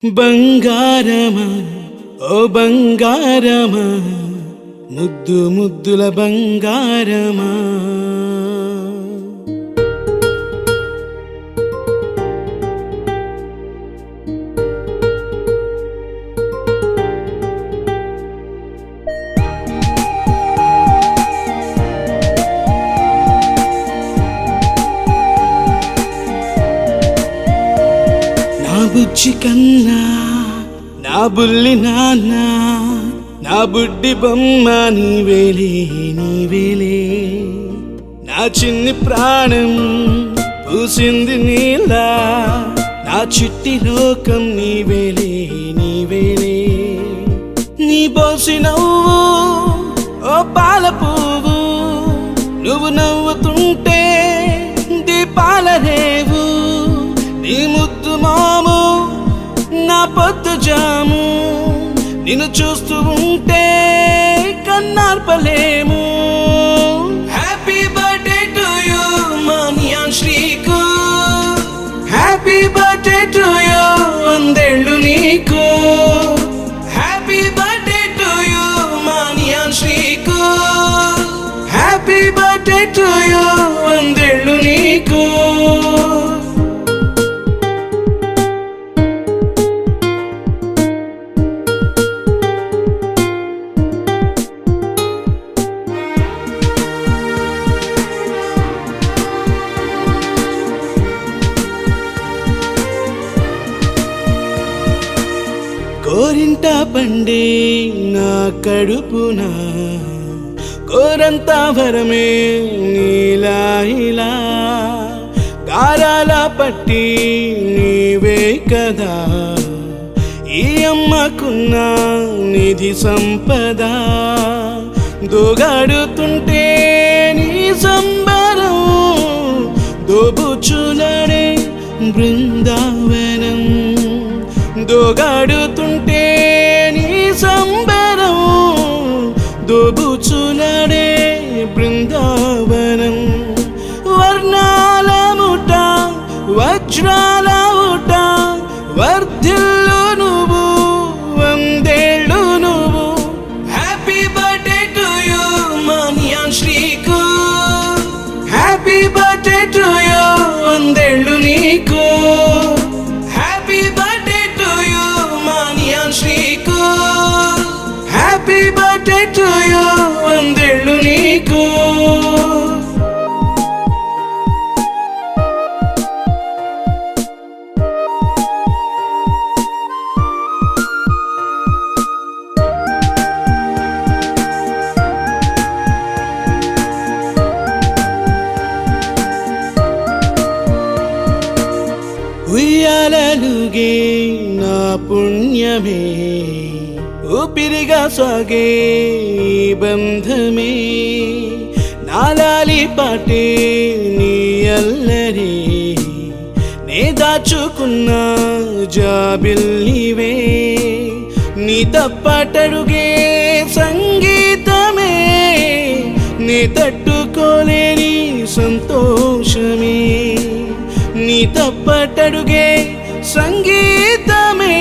బంగారమా ఓ బంగారమా ముద్దు ముద్దుల బంగారమా నా బుజ్జి కన్నా నా బుల్లి నాన్న నా బుడ్డి బొమ్మ నీవేలే నీవేలే నా చిన్ని ప్రాణం పూసింది నీలా నా చిట్టి లోకం నీవేలే నీవేలే నీ బోసి నవ్వు ఓ పాల పువ్వు నువ్వు నవ్వుతుంటే దీపాల రేవు నీ ముద్దు మాము నా పొద్దు జాము నిన్ను చూస్తూ ఉంటే కన్నార్పలేము. హ్యాపీ బర్త్డే టు యూ మానియాన్ శ్రీకు, హ్యాపీ బర్త్డే టు యూ వందేళ్ళు నీకు, హ్యాపీ బర్త్డే టు యూ మానియాన్ శ్రీకు, హ్యాపీ బర్త్డే టు యూ వందేళ్ళు నీకు. కోరింట పండే నా కడుపున కోరంత వరమే నీలా ఇలా గారాల పట్టి నీవే కదా ఈ అమ్మకున్న నిధి సంపద దోగాడుతుంటే నీ సంబరం దోబుచులడే బృందావనం దోగాడుతుంటే నీ సంబరం దోబుచులడే బృందావనం వర్ణాల ముఠ వజ్రాల ఊట వర్ధిల్లు నువ్వు వందేళ్ళు నువ్వు. హ్యాపీ బర్త్డే టు యూ మానియాన్ శ్రీకు, హ్యాపీ బర్త్డే టు యూ వందేళ్ళు నీకు, హ్యాపీ బర్త్డే టు యూ మానియాన్ శ్రీకు, హ్యాపీ బర్త్డే టు యూ వందేళ్ళు నీకు. ఉయ్యాలలుగే నా పుణ్యమే ఊపిరిగా సాగే బంధమే నాలాలి పాటే నీ అల్లరి నే దాచుకున్న జాబిల్లివే నీ తప్పటడుగే సంగీతమే నీ తట్టుకోలేని సంతోషమే నీ తప్పటడుగే సంగీతమే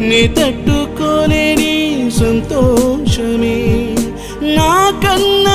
నీ తట్టుకోలేని సంతోషమే నా కన్న